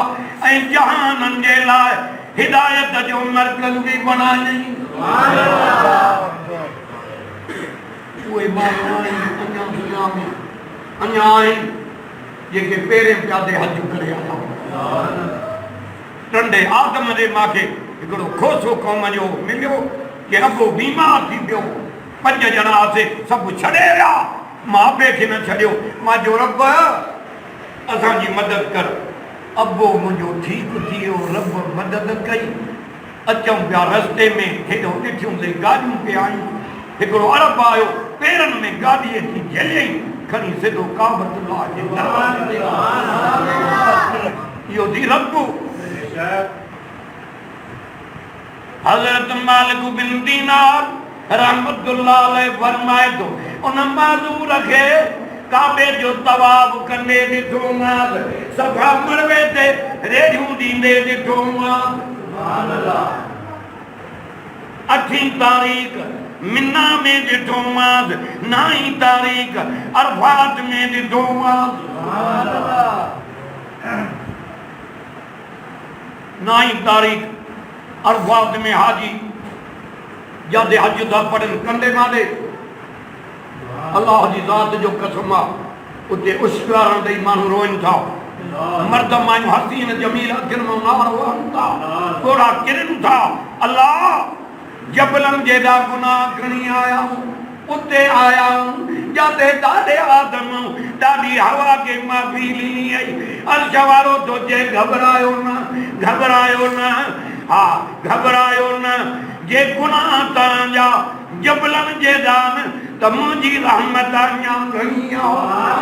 ऐं जहानन जे लाइ हिदायत जो मरकज़ भी बनायई सुभान अल्लाह उहे माण्हू अञा दुनिया में अञा आहिनि जेके पहिरें पिया ते हज करे आया टंडे आदम जे मांखे हिकिड़ो खोसो क़ौम जो मिलियो कि अबो बीमार थी पियो 5 ॼणा हुआसीं सभु छॾे विया मां ॿिए खे न छॾियो मां जो रब असांजी मदद कर। अबो मुंहिंजो ठीकु थी वियो, रब मदद कई। अचूं पिया रस्ते में, हेॾो ॾिठियूं ते गाॾियूं पिया आयूं। हिकिड़ो अरब आयो, पेरनि में गाॾीअ जी झलियईं, खणी सिधो काबतुल्लाह जे दरवाज़े ते। इहो थी रब। हज़रत मालिक बिन दीनार रहमतुल्लाह अलैह फरमाए थो, उन माज़ूर खे काबे जो तवाफ कंदे ॾिठो मां, सफ़ा मरवे ते रेड़ियूं ॾींदे ॾिठो मां। 8 तारीख़ मिना में ॾिठो मां, 9 तारीख़ अरफात में ॾिठो मां। 9 तारीख़ अरफात में हाजी जाते हज था पढ़नि कंदे मादे, अल्लाह जी ज़ात जो कसम आहे, उते उश्कारण ॾेई माण्हू रोइनि था। मर्द मायूं हसीन जमील अखियुनि मां नार वहनि था, घोड़ा किरनि था। अल्लाह जबलनि जेॾा गुनाह खणी आया, उते आया जाते ॾाढे आदम ॾाढी हवा खे माफ़ी ॾिनी आई। अर्श वारो तो चए घबरायो न, घबरायो न, हा घबरायो न। जे गुनाह तव्हांजा जबलनि जेॾा आहिनि त मुंहिंजी रहमत अञा घणी आहे।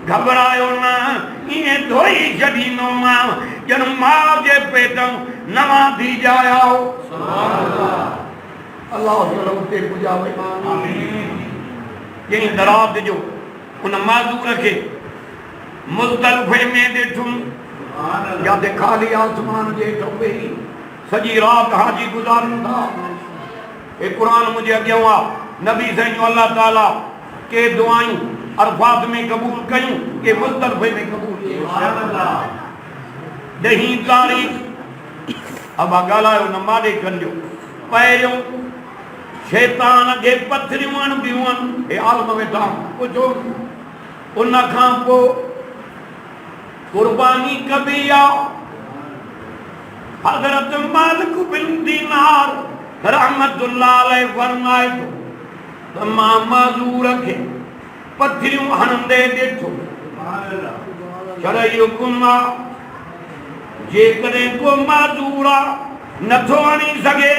घबरायो न, ईअं धोई छॾींदोमांव ॼण माउ जे पेटूं नवां थी जाया हो। अल्लाह उते पुॼा वई। जंहिं दरात जो उन माज़ूर खे मुज़दलिफ़े में ॾिठुमि, जिते ख़ाली आसमान जे हेठि वेही सॼी राति हाजी गुज़ारनि था। हे क़ुर मुंहिंजे अॻियां आहे, नबी साईं जो अल्लाह ताला के दुआयूं अरफात में क़बूल कयूं, के मुज़दलिफ़े में क़बूल कयूं। 10 तारीख़ अबा ॻाल्हायो न माॾे कजो। पहिरियों शैतान खे पथरियूं हणबियूं आहिनि, हे आलम वेठा पुछो। उन खां पोइ कुर्बानी कबी आहे। हज़रत मालिक बिन दीनार रहमतुल्लाह अलैह फरमाए थो त मां माज़ूर खे पथरियूं हणंदे ॾिठो। शरई हुकुम आहे, जेकॾहिं को माज़ूर आहे नथो हणी सघे,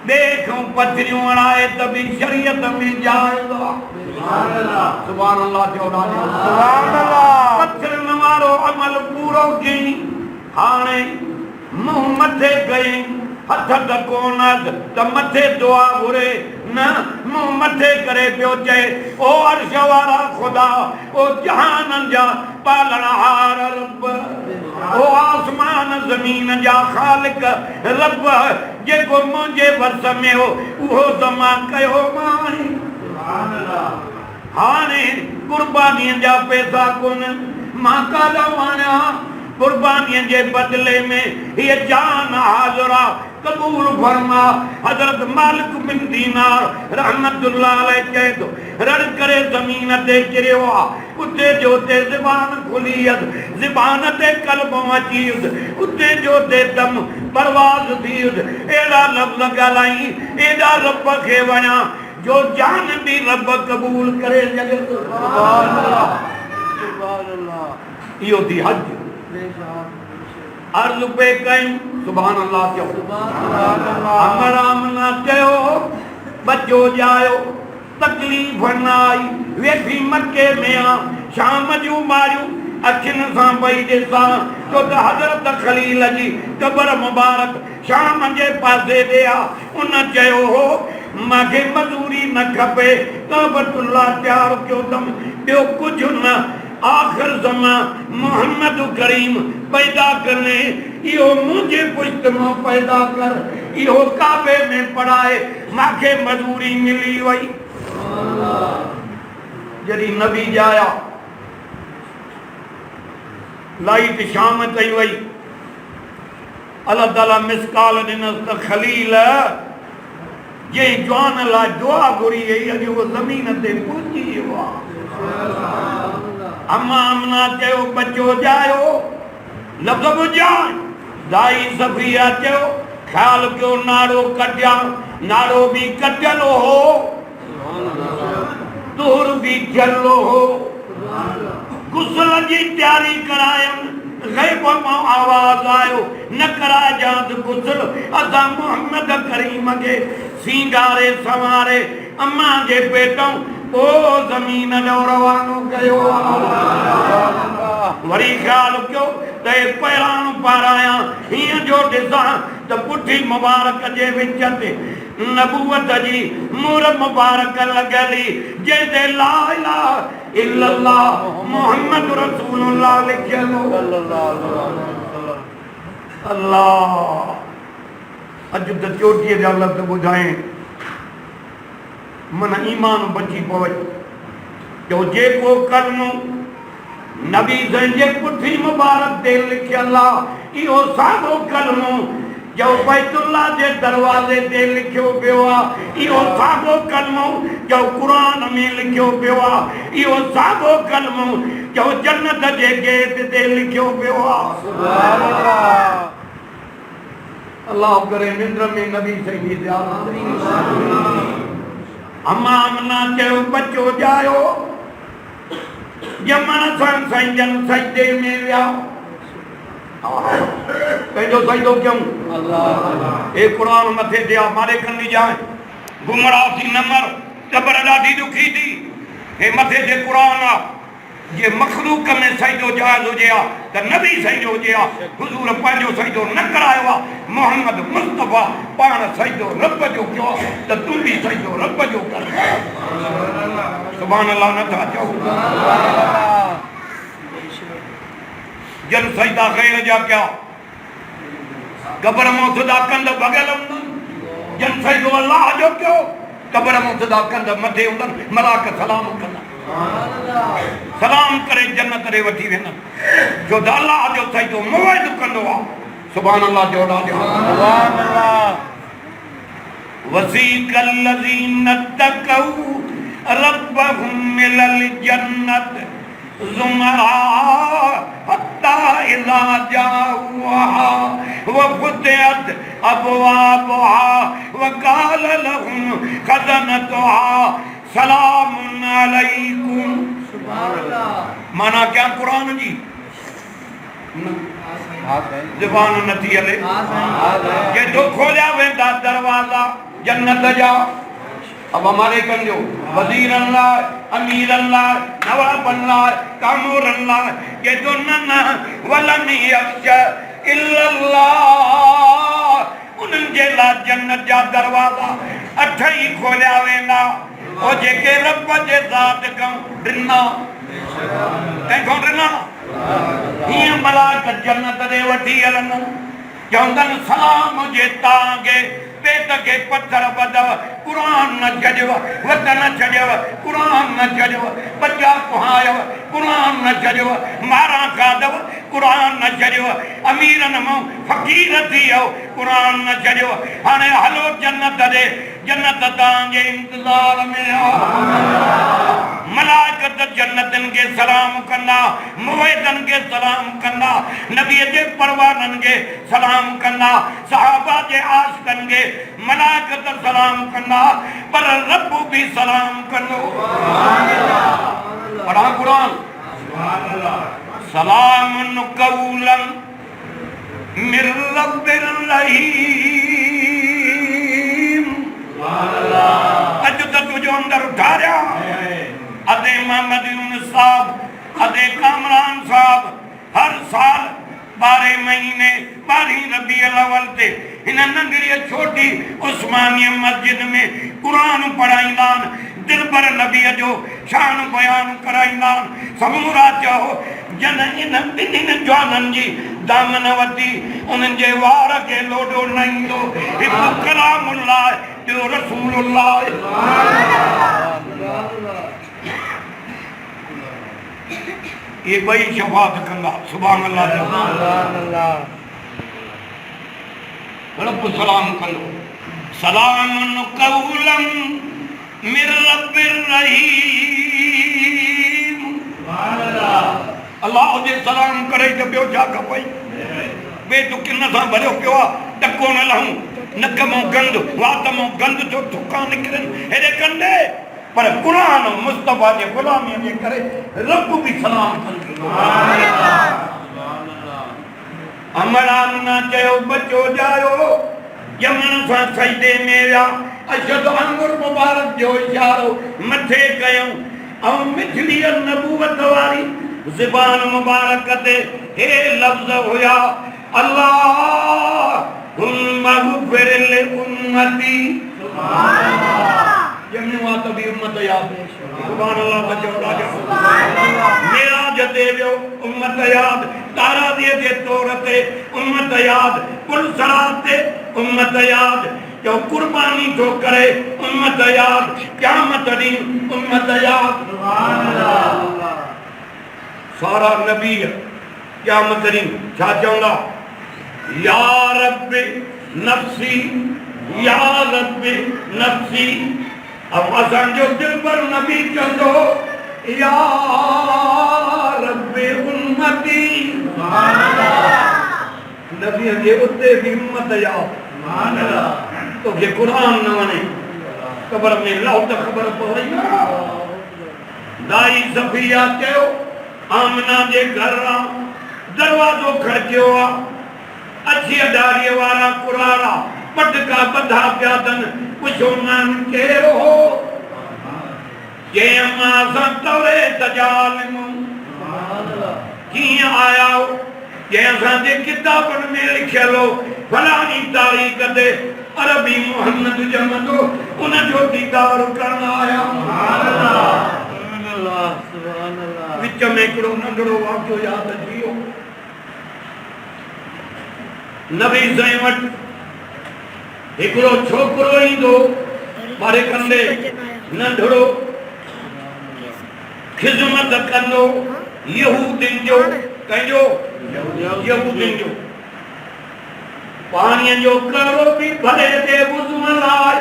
ॿिए खां पथरियूं हणाए त बि शरीयत में जाइज़ आहे। सुभान अल्लाह चओ। पथरनि वारो अमल पूरो कई। हाणे मुंहुं मथे कई, हथ त कोन त मथे दुआ घुरे न, मुंहुं मथे करे पियो चए, ओ अर्श वारा ख़ुदा, ओ जहान जा पालणहार रब, ओ आसमान ज़मीन जा ख़ालिक रब, जेको मुंहिंजे वर्स में हो उहो त मां कयो मां। हाणे कुर्बानीअ जा पैसा कोन, मां काॾा आणिया? कुर्बानीअ जे बदिले में हीअ जान हाज़िरा कबूल फरमा। हज़रत मालिक बिन दीनार रहमतुल्लाह अलैह चए थो, रड़ करे ज़मीन ते किरियो आहे। उते जो ते ज़बान खुली वियसि, ज़बान ते कल्बो अची वियुसि, उते जो ते दम परवाज़ थी वियुसि। अहिड़ा लफ़्ज़ ॻाल्हाई, एॾा रब खे वणिया जो जान बि रब क़बूल करे सघे। इहो थी हज। अर्ज़ पे कयूं, सुभान अल्लाह चओ। अमर आमना चयो, बचो जायो, तकलीफ़ न आई, वेठी मके में आ, शाम जूं मारियूं अखियुनि सां पई ॾिसां, छो त हज़रत ख़लील जी क़बर मुबारक शाम जे पासे ते आहे। उन चयो हो, मूंखे मज़ूरी न खपे, काबतुल्लाह तयारु कयो अथमि, ॿियो कुझु न। आख़िर ज़मा मोहम्मद करीम पैदा करने, इहो मुंहिंजे पुश्त मां पैदा कर, इहो काबे में पढ़ाए, मूंखे मज़ूरी मिली वई। जॾहिं नबी जाया, लाइट शाम ताईं वई, अल्लाह ताला मिसकाल ॾिनसि त ख़लील जंहिं जवान लाइ दुआ घुरी वई, अॼु उहो ज़मीन ते पहुची वियो आहे। अम्मा आमना चयो, बचो जायो, लफ़्ज़ ॿुधाए। दाई सफ़िया चयो, ख़्याल कयो नारो कटिया, नारो बि कटियलु हो, तुर बि थियलु हो। गुस्ल जी तैयारी करायम गैब मां आवाज आयो न कराए जात गुस्ल अदा मोहम्मद करीम के सींगारे सवारे अम्मा जे पेटों ओ जमीन जो रवानो कयो वरी ख्याल कयो ते पैरान पाराया हिय जो दिसा त पुठी मुबारक जे विच ते नबूवत जी मूर मुबारक लगली जैसे ला इलाहा इल्लल्लाह मुहम्मद रसूलुल्लाह लिखियो अल्लाह अज त चोटीअ जा लफ़्ज़ ॿुधाए मन ईमान बची पवे जो जेको कलमो नबी जे पुठी मुबारक ते लिखियल आहे इहो साॻियो कलमो जो बैतुल्लाह जे दरवाज़े ते लिखियो पियो आहे इहो साॻियो कलमो जो क़ुरान में लिखियो पियो आहे इहो साॻियो कलमो जो जन्नत जे गेट ते लिखियो पियो आहे सुभान अल्लाह अल्लाह करे निंद्र में नबी सही ध्यान अम्मा अमना चयो बच्चो जायो जमन सन संजन सजदे में विया पंहिंजो सजदो क्यों अल्लाह ए कुरान मथे दिया मारे कन्नी जाए गुमराह थी न मर कब्र ॾाढी ॾुखी थी हे मथे ते कुरान आ ये मखलूक में सजदो जायज़ हुजे आ त नबी सजदो हुजे आ हुजूर पंहिंजो सजदो न करायो आ मोहम्मद मुस्तफा पाण सजदो रब जो कयो त तू भी सजदो रब जो कर सुभान अल्लाह नथा चओ जन सजदा गैर जा क्या कब्र मोसदा कंद बगल जन सजदो अल्लाह जो कयो कब्र मोसदा कंद मथे हुंदन मलाक सलाम कंदा सलाम करे जन्नत रे वठी वेंदा जो अल्लाह जो सजदो मुवहिद कंदो आ सुभान अल्लाह जो सुभान अल्लाह वसीकल लज़ीन तक़ौ रब्बहुम मिलल जन्नत ज़ुमरा हत्ता इज़ा जाऊहा व फुतिहत अबवाबुहा व क़ाल लहुम ख़ज़नतुहा सलामुन अलैकुम सुभान अल्लाह माना क्या कुरान जी ज़बान नथी हले के तो खोलिया वेंदा दरवाजा जन्नत जा अब हमारे कन जो वजीर अल्लाह अमीर अल्लाह नवाब अल्लाह कामूर अल्लाह के तो नन्ना वलन यख्शा इल्लल्लाह उन जे ला जन्नत जा दरवाजा अठ ही खोलिया वेंदा ओ जेके रब जे ज़ात कम ॾिना तंहिंखां ॾिना हीअं मलाक जन्नत ॾे वठी हलनि चवंदनि सलाम हुजे तव्हांखे पेट के पत्थर बदव कुरान न छॾियो वतन छॾियो कुरान न छॾियो बच्चा कुहायो कुरान न छॾियो मारा खाधव कुरान न छॾियो अमीरनि मां फ़क़ीर थी वियो कुरान न छॾियो हाणे हलो जन्नत ॾे जन्नत तव्हांजे इंतज़ार में मलाइकत जन्नतनि खे सलाम कंदा मुवहिदनि खे सलाम कंदा नबीअ जे परवाननि खे सलाम कंदा सहाबा जे आशिक़नि खे मलाइकत सलाम कंदा पर रब भी सलाम कंदो पढ़ा कुरान सलामुन कौलन मिर रब्बिर रहीम अज तो तुझो अंदर उठारिया अदे मोहम्मद यूनुस साहब अदे कामरान साहब हर साल 12 महीने 12 रबीउल अव्वल ते इन नंढड़ी छोटी उस्मानिया मस्जिद में कुरान पढ़ाईंदान दिलबर नबी जो शान बयान कराईंदान समूरा चओ जन इन ॿिन्हिनि जवाननि जी दामन वती उन्हनि जे वार खे लोॾो न ईंदो हिकु कलामुल्लाह ॿियो रसूलुल्लाह ये ॿई शफ़ाअत कंदा सुभान अल्लाह रब सलाम कंदो सलामुन कौलन मिर रब्बिर रहीम सुभान अल्लाह जे सलाम करे त ॿियो छा खपई ॿिए तूं किन सां भरियो पियो आहे टको न लहूं नक मां गंद वात मां गंद जो थुका निकिरनि हेॾे कंदे पर कुरान मुस्तफा जे गुलामी जे करे रब भी सलाम कंदो। अमरान ना चयो बचो जायो यमन सां सजदे में विया अशद अंगुर मुबारक जो इशारो मथे कयूं ऐं मिठड़ी नबूवत वारी ज़बान मुबारक ते हे लफ्ज़ हुया अल्लाहुम्मा ग़फ़िर लि उम्मती जमवा तभी उम्मत याद सुभान अल्लाह बचो राजा मेरा जते वियो उम्मत याद तारा दिए जे तौर ते उम्मत याद कुल सलात ते उम्मत याद जो कुर्बानी तो करे उम्मत याद क़यामत दी उम्मत याद सुभान अल्लाह सारा नबी क़यामत दी छा चवंदा या रब्बी नफ्सी या रब्बी नफ्सी अब असांजो दिल पर नबी चंदो या रब्बे उम्मती नबी जे उते भी उम्मत या तो ये कुरान न वने कब्र में लाओ तो खबर पवई दाई सफिया चयो आमना जे घर दरवाजो खड़कियो अच्छी अडारी वाला कुरारा पटका बधा पिया तन पुछो मान केरो हो ये अम्मा सा तौरे तजालिम किया आया हो ये असांजे किताबन में लिखियल हो फलानी तारीख ते अरबी मोहम्मद जमंदो उन जो दीदार करण आया सुभान अल्लाह विच में हिकिड़ो नंढड़ो वाक़ियो याद अची वियो नबी साईं वटि हिकिड़ो छोकिरो ईंदो मारे कंदे नंढड़ो खिदमत कंदो यहूदियुनि जो कंहिंजो यहूदियुनि जो पाणीअ जो करो भी भरे दे वुज़ू लाइ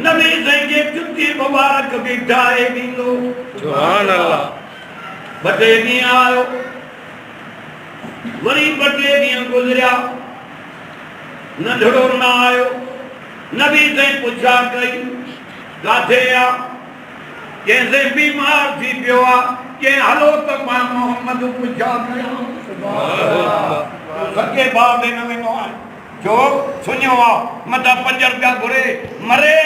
नबी साईं जे जुती मुबारक भी ठाहे ॾींदो सुभान अल्लाह ॿ टे ॾींहं आयो वरी ॿ टे ॾींहं गुज़रिया नंढड़ो न आयो नबी साईं पुछा कई काथे आ कंहिंसे बीमार थी पियो आ के हलो त मां मोहम्मद पुछा कयां सके बाप न वेंदो आहे जो सुञो आ मथा 5 रुपया घुरे मरे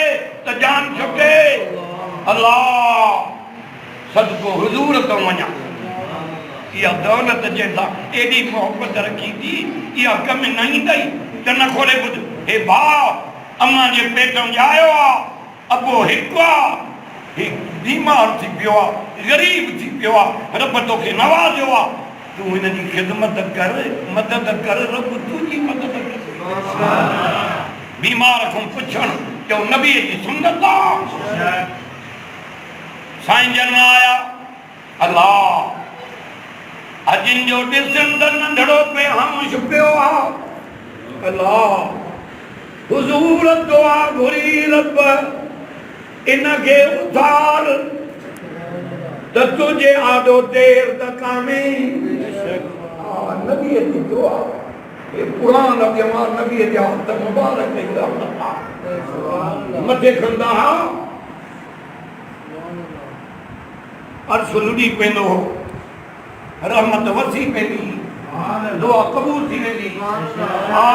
त जान छुटे अल्लाह सदको हुजूर तो वञा इहा दौलत चवंदा एॾी मोहब्बत रखी थी इहा कम न ईंदई त न खोले ॿुध हे भाउ अम्मा जे पेटों आयो आ अबो हिकु आ बीमार थी पियो आ ग़रीब थी पियो आ रब तोखे नवाज़ियो आ तू हिन जी ख़िदमत कर मदद कर रब तुंहिंजी मदद कर बीमार खां पुछण जो नबीअ जी सुन्नत आ साईं जन आया अल्लाह अजिन जो ॾिसण त नंढड़ो पे खामोश पियो आ अल्लाह हुजूर दुआ घुरी रब इनखे उधार त तुझे आॾो देर त कान्हे नबीअ जी दुआ हे पुराण जमा नबीअ जा हथ मुबारक मथे खंदा हा अर्श लुॾी पवंदो हो रहमत वसी पवंदी दुआ क़बूल थी वेंदी हा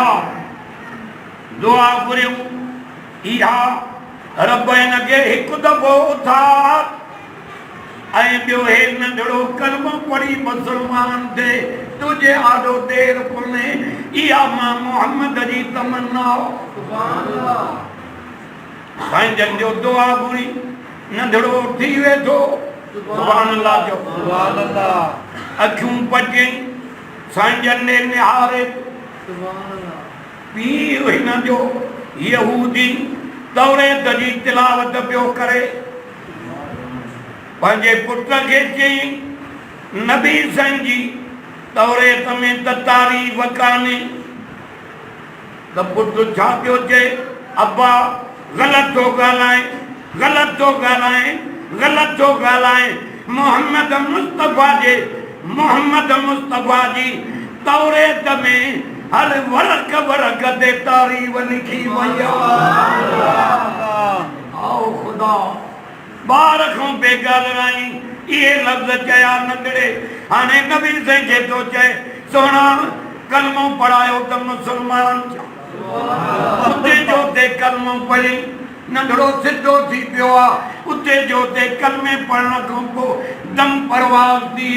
दुआ घुरियूं इहा रब हिनखे हिकु दफ़ो उथार ऐं ॿियो हे नंढड़ो कलमो पढ़ी मुसलमान थे तुझे आॾो देर कोन्हे इहा मां मोहम्मद जी तमन्ना साईं जन जो दुआ घुरी नंढड़ो थी वेठो सुभान अल्लाह जो सुभान अल्लाह अखियूं पचई साईं जन ने निहारे पीउ हिन जो यहूदी तौरेत जी तिलावत पियो करे पंहिंजे पुट खे चई नबी साईं जी तौरेत में त तारीफ़ कान्हे त पुट छा पियो चए अब्बा ग़लति थो ॻाल्हाए ग़लति थो ॻाल्हाए ग़लति थो ॻाल्हाए मोहम्मद मुस्तफ़ा जी तौरेत में हर वर्क वर्क ते तारीफ़ लिखी वई आहे आओ खुदा बार खां बेगाल राई ये लफ्ज चया नंढड़े हाणे नबी से के तो चए सोना कलमो पढ़ायो त मुसलमान उते जो ते कलमो पढ़ी नंढड़ो सिद्धो थी पियो आहे उते जो ते कलमे पढ़ण खां पोइ दम परवाज़ थी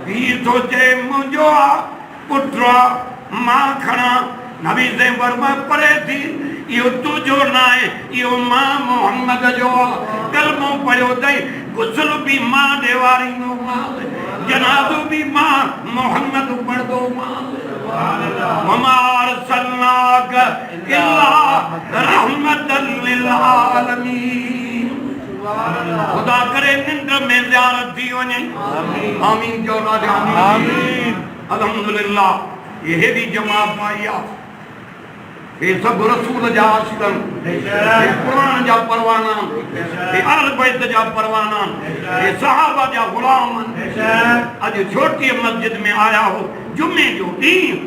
हीअ सोचे मुंहिंजो आहे पुटु आहे मां खणा नबी से वर्मा पढ़े थी इहो तुंहिंजो न आहे इहो मां मोहम्मद जो आहे कलमो पढ़ियो अथई गुस्ल बि मां ॾेवारींदोमांसि जनाज़ो बि मां मोहम्मद पढ़ंदोमांसि वमा अरसलनाक इल्ला रहमतल लिल आलमीन खुदा करे निंड में ज़ियारत थी वञे आमीन जो ना आमीन अल्हम्दुलिल्लाह ये भी जमात आई आहे ये सब रसूल जा आशिकन ये कुरान जा परवाना ये अहल बैत जा परवाना ये सहाबा जा गुलाम आज छोटी मस्जिद में आया हो जुम्मे जो ॾींहुं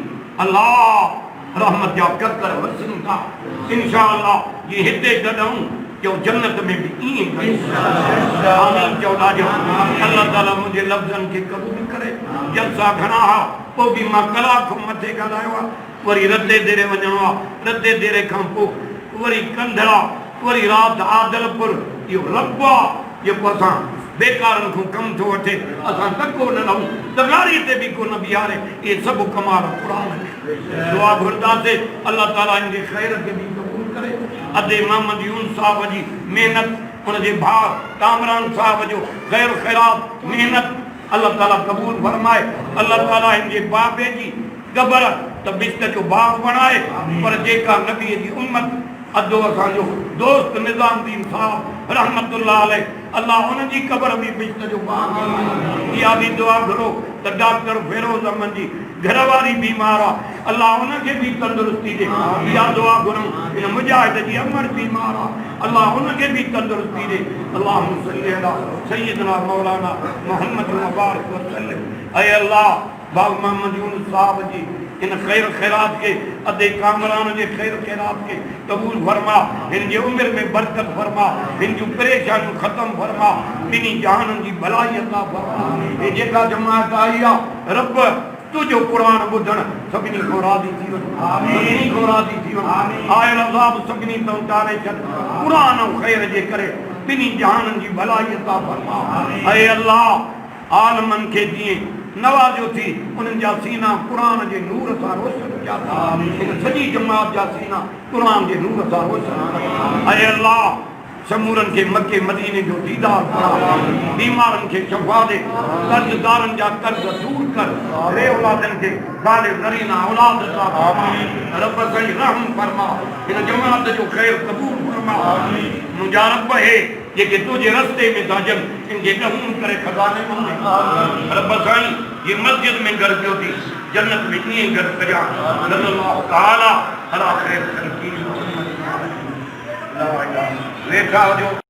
अल्लाह रहमत जा कर वसन था इंशाअल्लाह ये हिते गॾूं जो जन्नत में भी इंशाअल्लाह आमीन जो लाजो अल्लाह ताला मुझे लफ्ज़न के कबूल करे जलसा घणा हा पोइ भी मां कलाक मथे ॻाल्हायो आहे वरी रद्दे देरे वञणो आहे रद्दे देरे खां पोइ वरी कंधड़ा वरी रात आदलपुर इहो रब्बो आहे जेको असां बेकारनि खां कमु थो वठे असां धको न लहूं तगारी ते बि को न बीहारे इहे सभु कमाल क़ुरान दुआ घुरंदासीं अल्लाह ताला इन जे ख़ैर खे बि क़बूल करे अदे मोहम्मद यूनुस साहब जी महिनत उनजे भाउ कामरान साहब जो ख़ैर ख़ैरात महिनत अल्लाह ताला क़बूल फरमाए अल्लाह ताला इन जे बाबे जी क़बर त बिस्त जो बाग बणाए पर जेका नबी जी उम्मत अदो असांजो दोस्त निज़ामुद्दीन साहब रहमतुल्लाह अलैह अल्लाह उन जी क़बर भी बिस्त जो बाग इहा भी दुआ करो त डॉक्टर फिरोज अहमद जी घरवारी बीमार आहे अल्लाह उनखे भी तंदुरुस्ती दे इहा दुआ घुरूं इन मुजाहिद जी अमर बीमार आहे अल्लाह उनखे भी तंदुरुस्ती दे अल्लाहुम्मा सल्ली अला सय्यदना मौलाना मोहम्मद मुबारक वसल्लम ऐ अल्लाह बाबा मोहम्मद यूनुस साहब जी इन खैर खैरात के अदे कामरान जे खैर खैरात के कबूल फरमा इन जे उम्र में बरकत फरमा इन जो परेशानियों खत्म फरमा बिनी जहानन जी भलाई अता फरमा ये जेका जमात आई आहे रब तुझो कुरान बुधण सभिनी को राज़ी थी वञ सभिनी को राज़ी थी वञ आयल अज़ाब सभिनी तो उतारे छॾ कुरान ऐं खैर जे करे बिनी जहानन जी भलाई अता फरमा ऐ अल्लाह आलमन के दिए नवाजो थी उन्हनि जा सीना कुरान जे नूर सां रोशन कया इन सॼी जमात जा सीना कुरान जे नूर सां रोशन ऐ अल्लाह समूरन के मक्के मदीने जो दीदार फरमा बीमारन के शफा दे कर्जदारन जा कर्ज दूर कर रे औलादन के गाले नरीना औलाद अता फरमा रब सही रहम फरमा इन जमात जो खैर कबूल फरमा मुंहिंजा रब है जेके तुझे रस्ते में ताजन इनके कहूं करे खजाने में रब साईं ये मस्जिद में घर पियो थी जन्नत में इएं घर कया अल्लाह ताला अला खैर तनकील ला इलाहा वेठा जो